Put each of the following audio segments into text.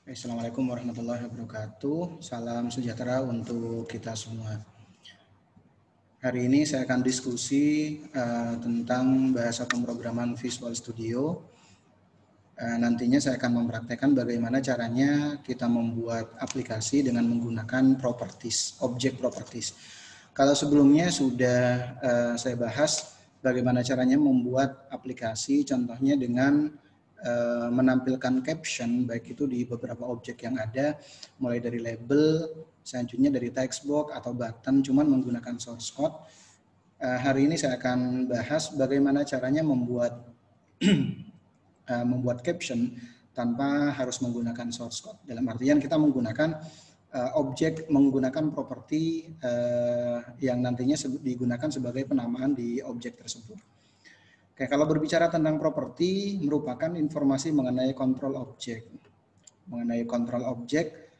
Assalamualaikum warahmatullahi wabarakatuh. Salam sejahtera untuk kita semua. Hari ini saya akan diskusi tentang bahasa pemrograman Visual Studio. Nantinya saya akan mempraktekkan bagaimana caranya kita membuat aplikasi dengan menggunakan properties, objek properties. Kalau sebelumnya sudah saya bahas bagaimana caranya membuat aplikasi, contohnya dengan menampilkan caption, baik itu di beberapa objek yang ada, mulai dari label, selanjutnya dari text box atau button, cuman menggunakan source code. Hari ini saya akan bahas bagaimana caranya membuat membuat caption tanpa harus menggunakan source code. Dalam artian kita menggunakan objek, menggunakan properti yang nantinya digunakan sebagai penamaan di objek tersebut. Oke, kalau berbicara tentang properti, merupakan informasi mengenai kontrol objek. Mengenai kontrol objek,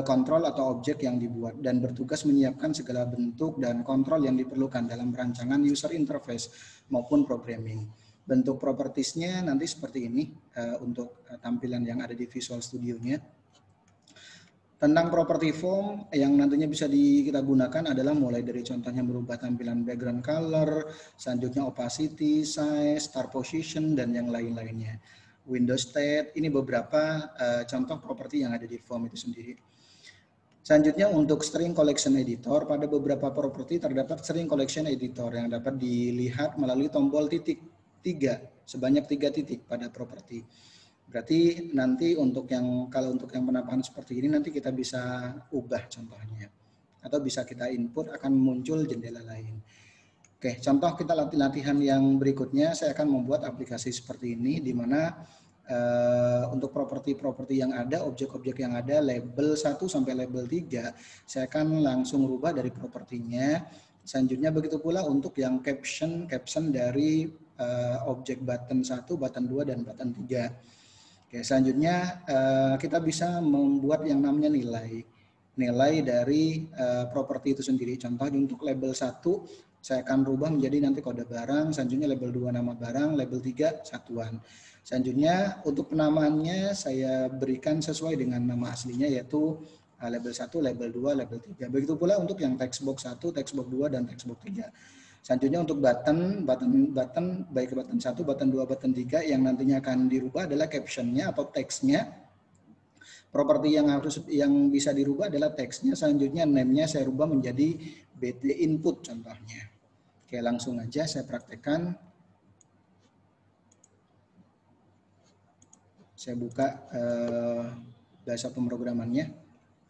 kontrol atau objek yang dibuat dan bertugas menyiapkan segala bentuk dan kontrol yang diperlukan dalam perancangan user interface maupun programming. Bentuk propertiesnya nanti seperti ini untuk tampilan yang ada di Visual Studio-nya. Tentang property form yang nantinya bisa kita gunakan adalah mulai dari contohnya merubah tampilan background color, selanjutnya opacity, size, start position, dan yang lain-lainnya. Window state, ini beberapa contoh properti yang ada di form itu sendiri. Selanjutnya untuk string collection editor, pada beberapa properti terdapat string collection editor yang dapat dilihat melalui tombol titik 3, sebanyak 3 titik pada properti. Berarti nanti kalau untuk yang penamaan seperti ini nanti kita bisa ubah contohnya. Atau bisa kita input akan muncul jendela lain. Oke, contoh kita latihan yang berikutnya saya akan membuat aplikasi seperti ini di mana untuk properti-properti yang ada, objek-objek yang ada, label 1 sampai label 3, saya akan langsung rubah dari propertinya. Selanjutnya begitu pula untuk yang caption dari objek button 1, button 2, dan button 3. Oke, selanjutnya kita bisa membuat yang namanya nilai dari properti itu sendiri. Contoh untuk label 1 saya akan rubah menjadi nanti kode barang, selanjutnya label 2 nama barang, label 3 satuan. Selanjutnya untuk penamaannya saya berikan sesuai dengan nama aslinya yaitu label 1, label 2, label 3. Begitu pula untuk yang text box 1, text box 2, dan text box 3. Selanjutnya untuk button baik button 1, button 2, button 3 yang nantinya akan dirubah adalah captionnya atau teksnya. Properti yang bisa dirubah adalah teksnya. Selanjutnya name-nya saya rubah menjadi BT input contohnya. Oke, langsung aja saya praktekkan. Saya buka bahasa pemrogramannya,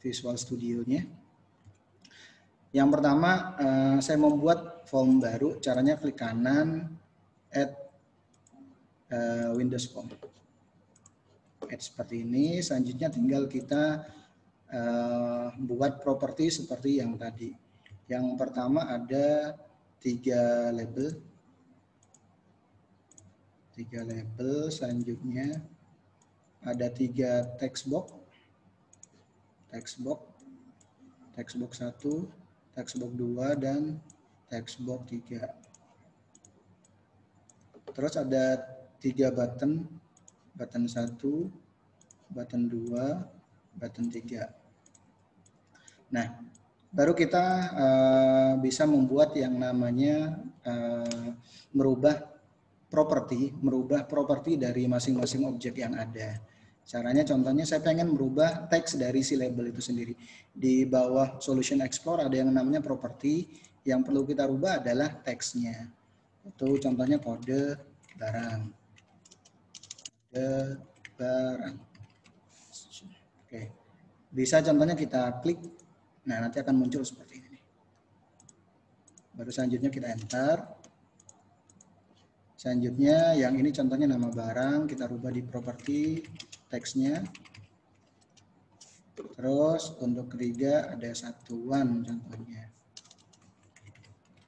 Visual Studio-nya. Yang pertama, saya membuat form baru. Caranya klik kanan, add Windows Form. Add seperti ini. Selanjutnya tinggal kita buat properti seperti yang tadi. Yang pertama ada 3 label. 3 label. Selanjutnya ada 3 text box. Text box 1, text box 2, dan text box 3. Terus ada 3 button 1, button 2, button 3. Nah, baru kita bisa membuat yang namanya merubah properti dari masing-masing objek yang ada. Caranya contohnya saya pengen merubah teks dari si label itu sendiri. Di bawah Solution Explorer ada yang namanya properti, yang perlu kita rubah adalah teksnya. Itu contohnya kode barang. Kode barang. Oke. Bisa contohnya kita klik, nah nanti akan muncul seperti ini. Baru selanjutnya kita enter. Selanjutnya yang ini contohnya nama barang, kita rubah di properti teksnya. Terus untuk ketiga ada satuan contohnya.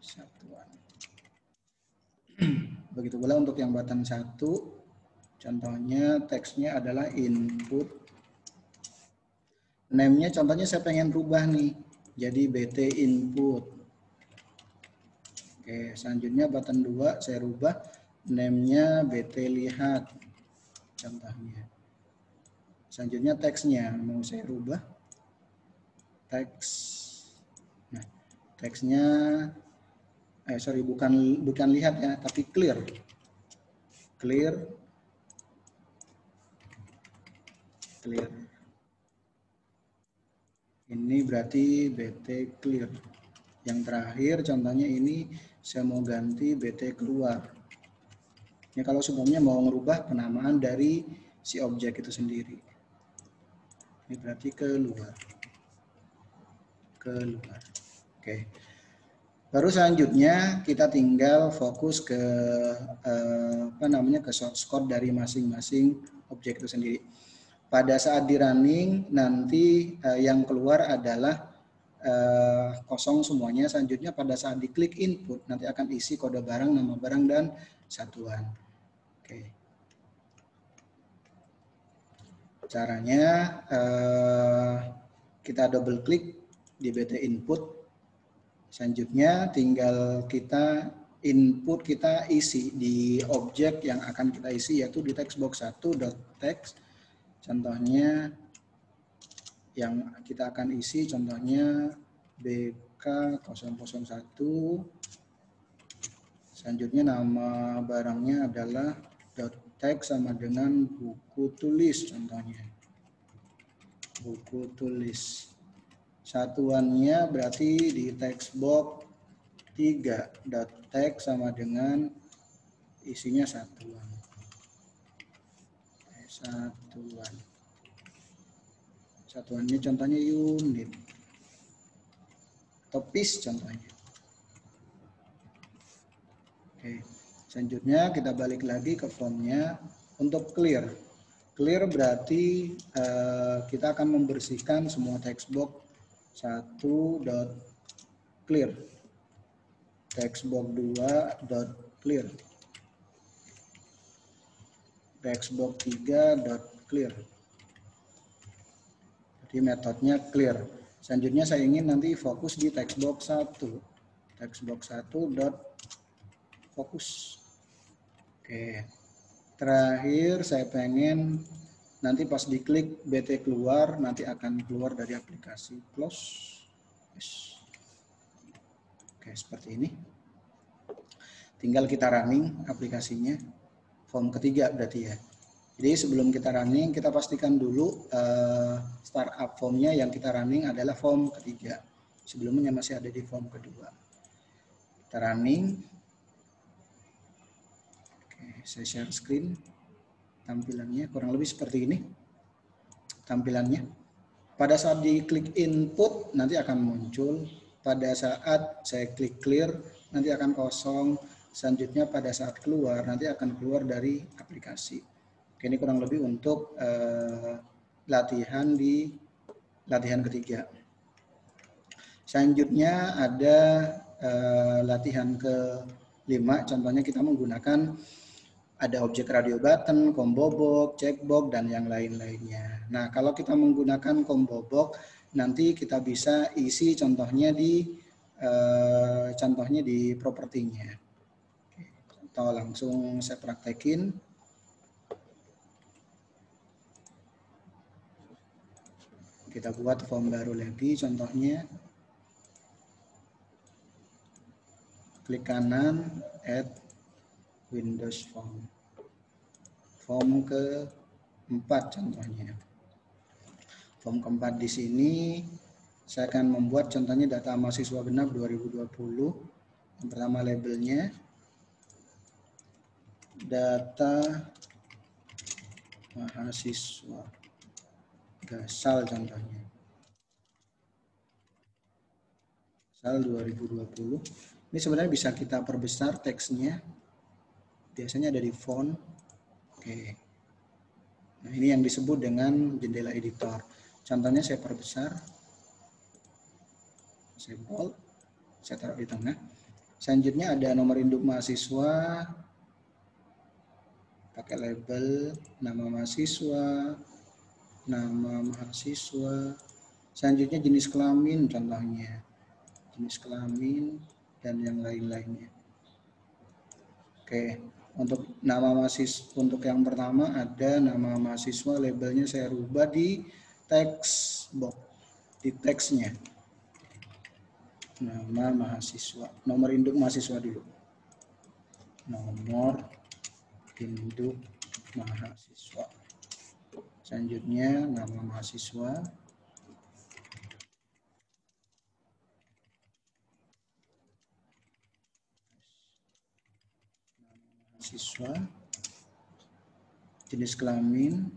Satuan. Begitu pula untuk yang button 1, contohnya teksnya adalah input. Name-nya contohnya saya pengen rubah nih, jadi BT input. Oke, selanjutnya button 2 saya rubah name-nya BT lihat contohnya. Selanjutnya teksnya mau saya rubah. Teks. Nah, teksnya sorry, bukan lihat ya, tapi clear. Clear. Ini berarti BT clear. Yang terakhir contohnya ini saya mau ganti BT keluar. Ini kalau sebelumnya mau merubah penamaan dari si objek itu sendiri. Ini berarti keluar. Oke. Baru selanjutnya kita tinggal fokus ke ke source code dari masing-masing objek itu sendiri. Pada saat di running nanti yang keluar adalah kosong semuanya. Selanjutnya pada saat diklik input nanti akan isi kode barang, nama barang, dan satuan. Oke. Caranya kita double klik di BT input. Selanjutnya tinggal kita input, kita isi di objek yang akan kita isi, yaitu di textbox 1.text. Contohnya yang kita akan isi contohnya BK001. Selanjutnya nama barangnya adalah .text sama dengan buku tulis contohnya. Buku tulis. Satuannya berarti di textbox 3.text sama dengan isinya satuan. Satuannya contohnya unit. Topis contohnya. Oke. Selanjutnya kita balik lagi ke formnya untuk clear. Clear berarti kita akan membersihkan semua textbox 1.clear, textbox 2.clear, textbox 3.clear. Jadi metodenya clear. Selanjutnya saya ingin nanti fokus di textbox 1. Textbox 1.fokus. Oke. Terakhir saya pengen nanti pas diklik BT keluar, nanti akan keluar dari aplikasi. Close. Yes. Oke, seperti ini. Tinggal kita running aplikasinya. Form ketiga berarti ya. Jadi sebelum kita running, kita pastikan dulu startup formnya yang kita running adalah form ketiga. Sebelumnya masih ada di form kedua. Kita running. Oke, saya share screen. Tampilannya kurang lebih seperti ini tampilannya. Pada saat diklik input nanti akan muncul, pada saat saya klik clear nanti akan kosong, selanjutnya pada saat keluar nanti akan keluar dari aplikasi. Oke, ini kurang lebih untuk latihan ketiga. Selanjutnya ada latihan ke-5, contohnya kita menggunakan ada objek radio button, combo box, checkbox, dan yang lain-lainnya. Nah, kalau kita menggunakan combo box, nanti kita bisa isi contohnya di propertinya. Contoh langsung saya praktekin. Kita buat form baru lagi, contohnya klik kanan, add Windows Form. Form ke-4 contohnya. Form ke-4 di sini saya akan membuat contohnya data mahasiswa genap 2020. Yang pertama labelnya data mahasiswa Gasal contohnya. Gasal 2020. Ini sebenarnya bisa kita perbesar teksnya. Biasanya ada di font. Oke. Nah, ini yang disebut dengan jendela editor. Contohnya saya perbesar. Saya bold. Saya taruh di tengah. Selanjutnya ada nomor induk mahasiswa. Pakai label nama mahasiswa. Nama mahasiswa. Selanjutnya jenis kelamin contohnya. Jenis kelamin dan yang lain-lainnya. Oke. Untuk nama mahasiswa, untuk yang pertama ada nama mahasiswa, labelnya saya rubah di text box, di teksnya. Nama mahasiswa, nomor induk mahasiswa dulu. Nomor induk mahasiswa. Selanjutnya nama mahasiswa. Mahasiswa. Jenis kelamin.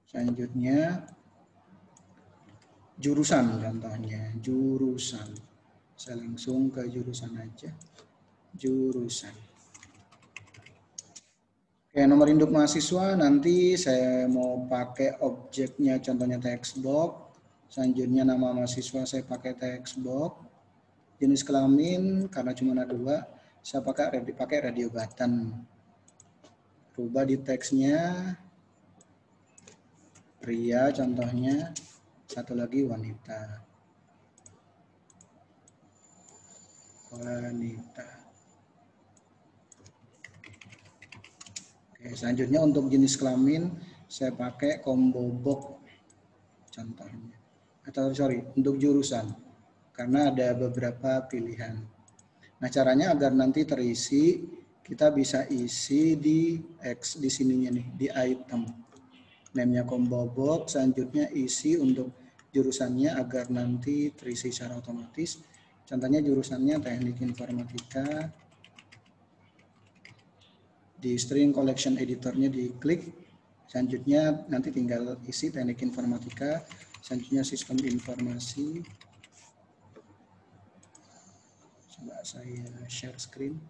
Selanjutnya jurusan, contohnya jurusan. Saya langsung ke jurusan aja. Jurusan. Oke, nomor induk mahasiswa nanti saya mau pakai objeknya, contohnya text box. Selanjutnya nama mahasiswa saya pakai text box. Jenis kelamin karena cuma ada 2, saya pakai radio button. Rubah di teksnya pria, contohnya. Satu lagi wanita. Wanita. Oke, selanjutnya untuk jenis kelamin saya pakai combo box contohnya. Atau sorry, untuk jurusan karena ada beberapa pilihan. Nah, caranya agar nanti terisi, kita bisa isi di sininya nih, di item. Name-nya combo box, selanjutnya isi untuk jurusannya agar nanti terisi secara otomatis. Contohnya jurusannya teknik informatika. Di string collection editornya diklik, selanjutnya nanti tinggal isi teknik informatika, selanjutnya sistem informasi. Coba saya share screen.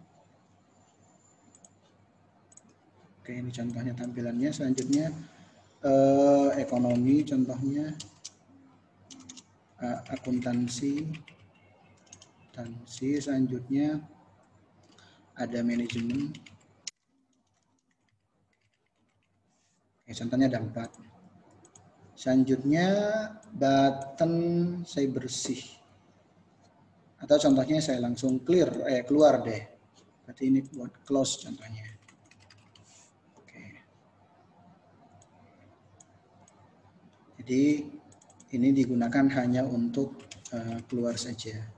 Oke, ini contohnya tampilannya. Selanjutnya ekonomi, contohnya akuntansi. Selanjutnya ada manajemen. Contohnya ada 4. Selanjutnya button saya bersih. Atau contohnya saya langsung keluar deh. Berarti ini buat close contohnya. Oke. Jadi ini digunakan hanya untuk keluar saja.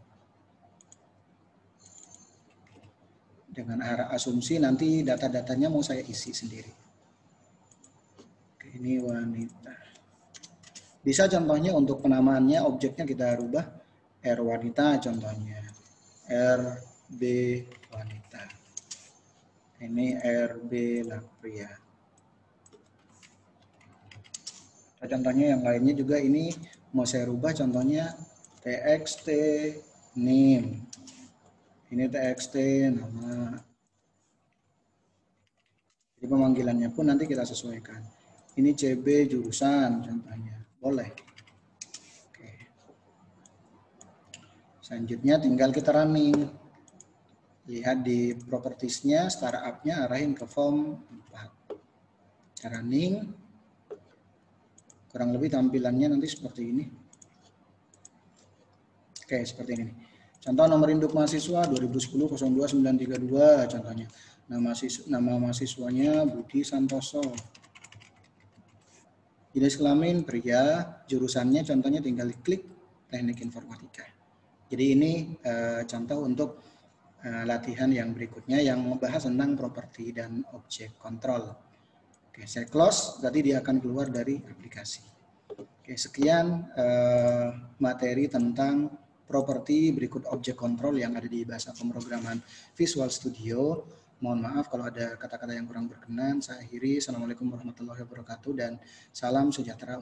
Dengan asumsi nanti data-datanya mau saya isi sendiri. Ini wanita. Bisa contohnya untuk penamaannya objeknya kita rubah R wanita contohnya. RB wanita. Ini RB pria. Contohnya yang lainnya juga ini mau saya rubah contohnya TXT name. Ini TXT nama. Jadi pemanggilannya pun nanti kita sesuaikan. Ini CB jurusan contohnya, boleh. Oke. Selanjutnya tinggal kita running. Lihat di propertiesnya, startupnya arahin ke form 4. Running. Kurang lebih tampilannya nanti seperti ini. Oke, seperti ini. Contoh nomor induk mahasiswa 2010-02932 contohnya. Nama mahasiswanya Budi Santoso. Jenis kelamin pria, jurusannya contohnya tinggal klik teknik informatika. Jadi ini contoh untuk latihan yang berikutnya yang membahas tentang properti dan objek kontrol. Oke, saya close, berarti dia akan keluar dari aplikasi. Oke, sekian materi tentang properti berikut objek kontrol yang ada di bahasa pemrograman Visual Studio. Mohon maaf kalau ada kata-kata yang kurang berkenan. Saya akhiri. Assalamualaikum warahmatullahi wabarakatuh dan salam sejahtera.